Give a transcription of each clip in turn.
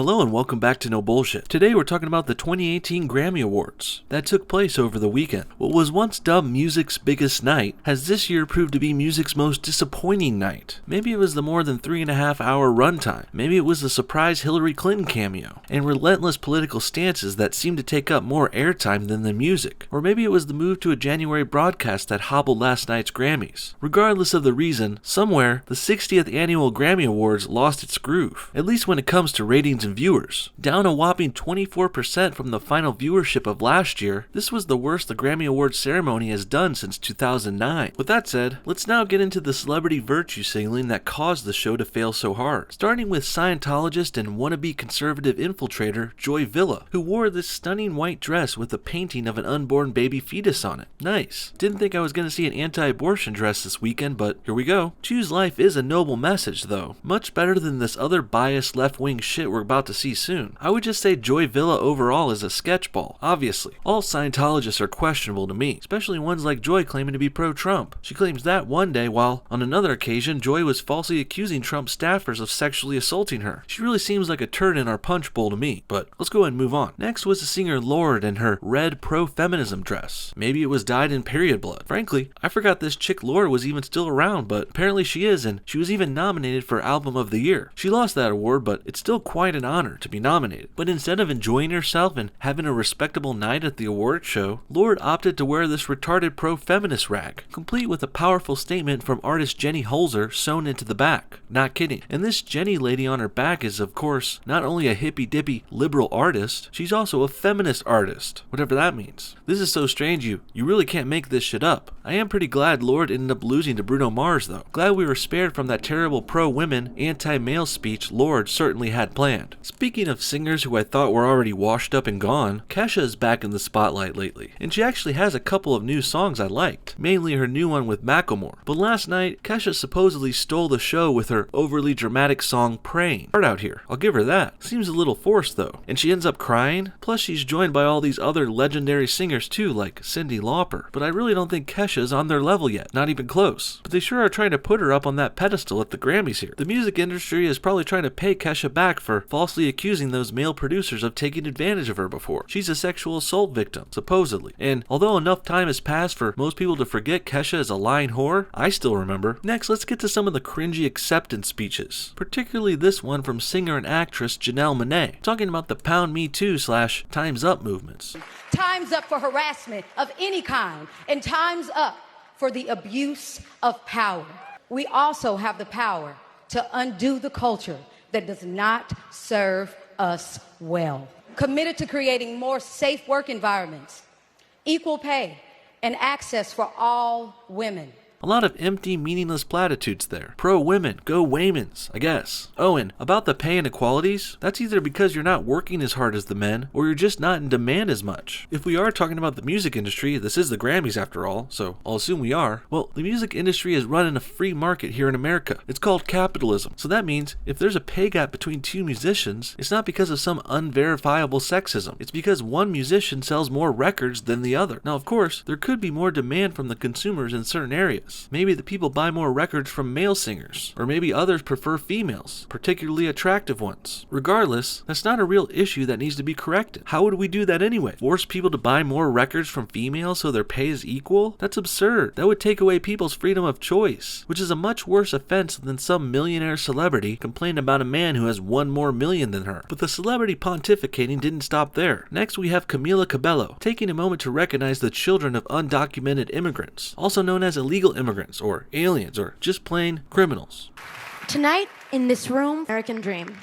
Hello and welcome back to No Bullshit. Today we're talking about the 2018 Grammy Awards that took place over the weekend. What was once dubbed music's biggest night has this year proved to be music's most disappointing night. Maybe it was the more than 3.5 hour runtime. Maybe it was the surprise Hillary Clinton cameo and relentless political stances that seemed to take up more airtime than the music. Or maybe it was the move to a January broadcast that hobbled last night's Grammys. Regardless of the reason, somewhere the 60th annual Grammy Awards lost its groove, at least when it comes to ratings and viewers. Down a whopping 24% from the final viewership of last year, this was the worst the Grammy Awards ceremony has done since 2009. With that said, let's now get into the celebrity virtue signaling that caused the show to fail so hard. Starting with Scientologist and wannabe conservative infiltrator Joy Villa, who wore this stunning white dress with a painting of an unborn baby fetus on it. Nice. Didn't think I was going to see an anti-abortion dress this weekend, but here we go. Choose life is a noble message though. Much better than this other biased left-wing shit we're about to see soon. I would just say Joy Villa overall is a sketchball. Obviously, all Scientologists are questionable to me, especially ones like Joy claiming to be pro-Trump. She claims that one day, while on another occasion, Joy was falsely accusing Trump staffers of sexually assaulting her. She really seems like a turd in our punch bowl to me, but let's go ahead and move on. Next was the singer Lorde and her red pro-feminism dress. Maybe it was dyed in period blood. Frankly, I forgot this chick Lorde was even still around, but apparently she is, and she was even nominated for Album of the Year. She lost that award, but it's still quite an honor to be nominated. But instead of enjoying herself and having a respectable night at the award show, Lorde opted to wear this retarded pro-feminist rag, complete with a powerful statement from artist Jenny Holzer sewn into the back. Not kidding. And this Jenny lady on her back is, of course, not only a hippy-dippy liberal artist, she's also a feminist artist, whatever that means. This is so strange you really can't make this shit up. I am pretty glad Lorde ended up losing to Bruno Mars though. Glad we were spared from that terrible pro-women, anti-male speech Lorde certainly had planned. Speaking of singers who I thought were already washed up and gone, Kesha is back in the spotlight lately, and she actually has a couple of new songs I liked, mainly her new one with Macklemore. But last night, Kesha supposedly stole the show with her overly dramatic song Praying. Hard out here, I'll give her that. Seems a little forced though, and she ends up crying. Plus she's joined by all these other legendary singers too, like Cyndi Lauper, but I really don't think Kesha's on their level yet, not even close. But they sure are trying to put her up on that pedestal at the Grammys here. The music industry is probably trying to pay Kesha back for falsely accusing those male producers of taking advantage of her before. She's a sexual assault victim, supposedly. And although enough time has passed for most people to forget Kesha is a lying whore, I still remember. Next, let's get to some of the cringy acceptance speeches, particularly this one from singer and actress Janelle Monae, talking about the Pound Me Too / Time's Up movements. Time's up for harassment of any kind, and time's up for the abuse of power. We also have the power to undo the culture that does not serve us well. Committed to creating more safe work environments, equal pay, and access for all women. A lot of empty, meaningless platitudes there. Pro-women, go Waymans, I guess. Oh, and about the pay inequalities, that's either because you're not working as hard as the men, or you're just not in demand as much. If we are talking about the music industry, this is the Grammys after all, so I'll assume we are. Well, the music industry is run in a free market here in America. It's called capitalism. So that means if there's a pay gap between two musicians, it's not because of some unverifiable sexism. It's because one musician sells more records than the other. Now, of course, there could be more demand from the consumers in certain areas. Maybe the people buy more records from male singers, or maybe others prefer females, particularly attractive ones. Regardless, that's not a real issue that needs to be corrected. How would we do that anyway? Force people to buy more records from females so their pay is equal? That's absurd. That would take away people's freedom of choice, which is a much worse offense than some millionaire celebrity complaining about a man who has one more million than her. But the celebrity pontificating didn't stop there. Next, we have Camila Cabello, taking a moment to recognize the children of undocumented immigrants, also known as illegal immigrants or aliens or just plain criminals. Tonight in this room, American Dream.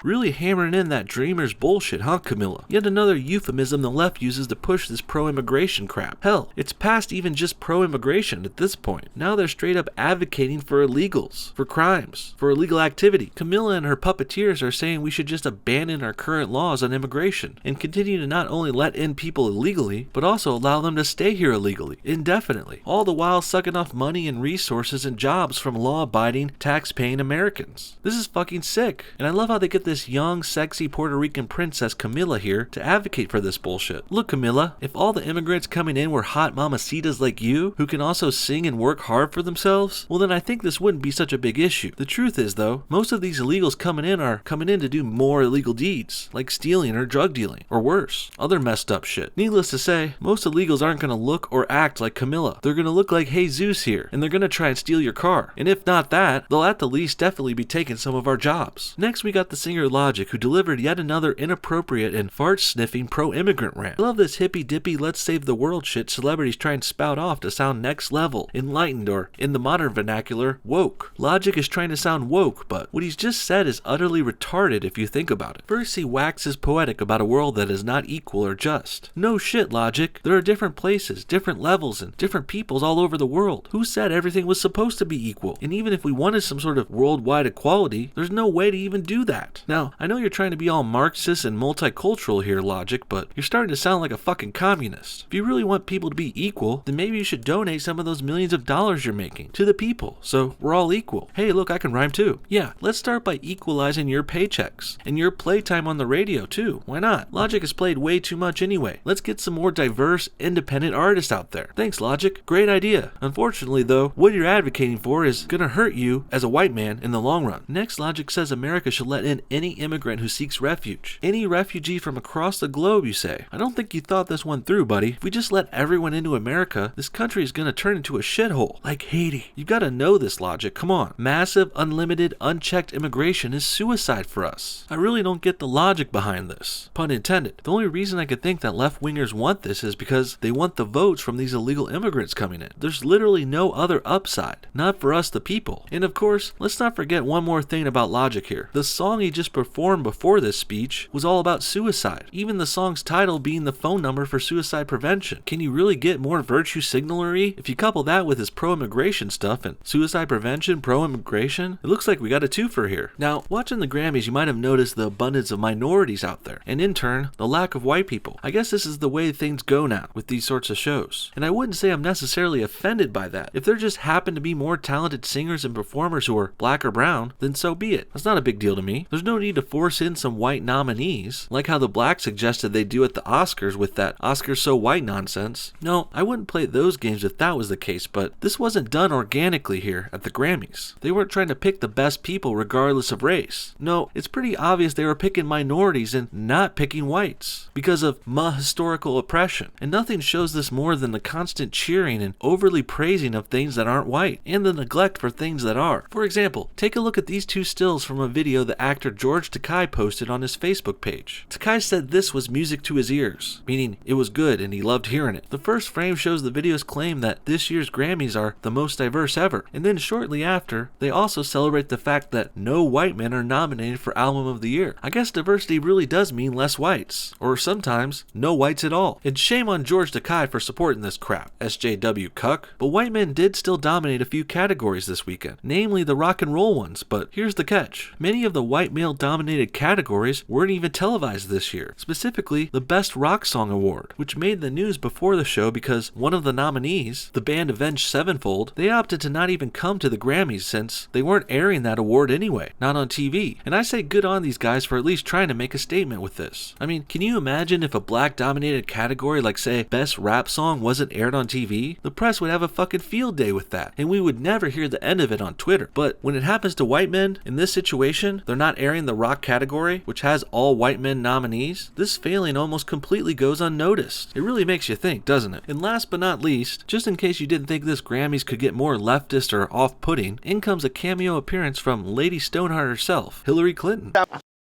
Really hammering in that dreamer's bullshit, huh, Camilla? Yet another euphemism the left uses to push this pro-immigration crap. Hell, it's past even just pro-immigration at this point. Now they're straight up advocating for illegals, for crimes, for illegal activity. Camilla and her puppeteers are saying we should just abandon our current laws on immigration and continue to not only let in people illegally, but also allow them to stay here illegally, indefinitely, all the while sucking off money and resources and jobs from law-abiding, tax-paying Americans. This is fucking sick, and I love how they get this this young, sexy Puerto Rican princess Camilla here to advocate for this bullshit. Look, Camilla, if all the immigrants coming in were hot mamacitas like you, who can also sing and work hard for themselves, well then I think this wouldn't be such a big issue. The truth is though, most of these illegals coming in are coming in to do more illegal deeds, like stealing or drug dealing, or worse, other messed up shit. Needless to say, most illegals aren't gonna look or act like Camilla. They're gonna look like Jesus here, and they're gonna try and steal your car. And if not that, they'll at the least definitely be taking some of our jobs. Next we got the singer Logic, who delivered yet another inappropriate and fart-sniffing pro-immigrant rant. I love this hippy-dippy let's save the world shit celebrities try and spout off to sound next level, enlightened, or in the modern vernacular, woke. Logic is trying to sound woke, but what he's just said is utterly retarded if you think about it. First he waxes poetic about a world that is not equal or just. No shit, Logic. There are different places, different levels, and different peoples all over the world. Who said everything was supposed to be equal? And even if we wanted some sort of worldwide equality, there's no way to even do that. Now, I know you're trying to be all Marxist and multicultural here, Logic, but you're starting to sound like a fucking communist. If you really want people to be equal, then maybe you should donate some of those millions of dollars you're making to the people, so we're all equal. Hey, look, I can rhyme too. Yeah, let's start by equalizing your paychecks, and your playtime on the radio too. Why not? Logic has played way too much anyway. Let's get some more diverse, independent artists out there. Thanks, Logic. Great idea. Unfortunately though, what you're advocating for is gonna hurt you as a white man in the long run. Next, Logic says America should let in any immigrant who seeks refuge. Any refugee from across the globe, you say. I don't think you thought this one through, buddy. If we just let everyone into America, this country is gonna turn into a shithole, like Haiti. You gotta know this, Logic. Come on. Massive, unlimited, unchecked immigration is suicide for us. I really don't get the logic behind this. Pun intended. The only reason I could think that left-wingers want this is because they want the votes from these illegal immigrants coming in. There's literally no other upside. Not for us, the people. And of course, let's not forget one more thing about Logic here. The song he just performed before this speech was all about suicide. Even the song's title being the phone number for suicide prevention. Can you really get more virtue signalery? If you couple that with his pro-immigration stuff and suicide prevention, pro-immigration, it looks like we got a twofer here. Now, watching the Grammys, you might have noticed the abundance of minorities out there, and in turn, the lack of white people. I guess this is the way things go now with these sorts of shows. And I wouldn't say I'm necessarily offended by that. If there just happen to be more talented singers and performers who are black or brown, then so be it. That's not a big deal to me. There's no need to force in some white nominees, like how the blacks suggested they do at the Oscars with that Oscars so white nonsense. No, I wouldn't play those games if that was the case, but this wasn't done organically here at the Grammys. They weren't trying to pick the best people regardless of race. No, it's pretty obvious they were picking minorities and not picking whites because of historical oppression. And nothing shows this more than the constant cheering and overly praising of things that aren't white, and the neglect for things that are. For example, take a look at these two stills from a video the actor George Takei posted on his Facebook page. Takei said this was music to his ears, meaning it was good and he loved hearing it. The first frame shows the video's claim that this year's Grammys are the most diverse ever, and then shortly after, they also celebrate the fact that no white men are nominated for Album of the Year. I guess diversity really does mean less whites, or sometimes no whites at all. And shame on George Takei for supporting this crap, SJW cuck. But white men did still dominate a few categories this weekend, namely the rock and roll ones, but here's the catch. Many of the white male dominated categories weren't even televised this year, specifically the Best Rock Song Award, which made the news before the show because one of the nominees, the band Avenged Sevenfold, they opted to not even come to the Grammys since they weren't airing that award anyway, not on TV. And I say good on these guys for at least trying to make a statement with this. I mean, can you imagine if a black dominated category like say Best Rap Song wasn't aired on TV? The press would have a fucking field day with that, and we would never hear the end of it on Twitter. But when it happens to white men, in this situation, they're not airing the rock category, which has all white men nominees. This failing almost completely goes unnoticed. It really makes you think, doesn't it? And last but not least, just in case you didn't think this Grammys could get more leftist or off-putting, in comes a cameo appearance from Lady Stoneheart herself, Hillary Clinton.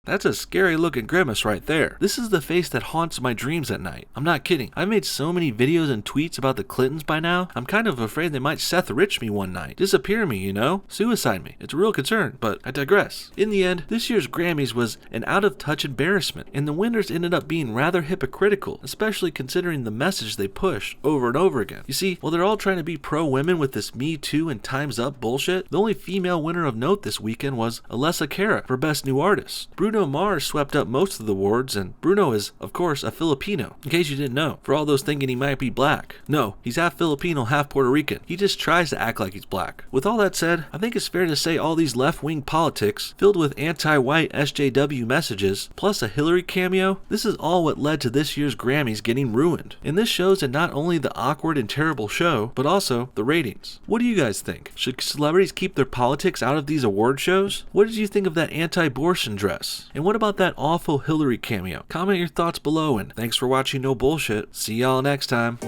That's a scary looking grimace right there. This is the face that haunts my dreams at night. I'm not kidding. I've made so many videos and tweets about the Clintons by now, I'm kind of afraid they might Seth Rich me one night. Disappear me, you know? Suicide me. It's a real concern, but I digress. In the end, this year's Grammys was an out-of-touch embarrassment, and the winners ended up being rather hypocritical, especially considering the message they push over and over again. You see, while they're all trying to be pro-women with this Me Too and Time's Up bullshit, the only female winner of note this weekend was Alessia Cara for Best New Artist. Bruno Bruno Mars swept up most of the awards, and Bruno is, of course, a Filipino, in case you didn't know, for all those thinking he might be black. No, he's half Filipino, half Puerto Rican. He just tries to act like he's black. With all that said, I think it's fair to say all these left-wing politics, filled with anti-white SJW messages, plus a Hillary cameo, this is all what led to this year's Grammys getting ruined. And this shows that not only the awkward and terrible show, but also the ratings. What do you guys think? Should celebrities keep their politics out of these award shows? What did you think of that anti-abortion dress? And what about that awful Hillary cameo? Comment your thoughts below, and thanks for watching No Bullshit. See y'all next time.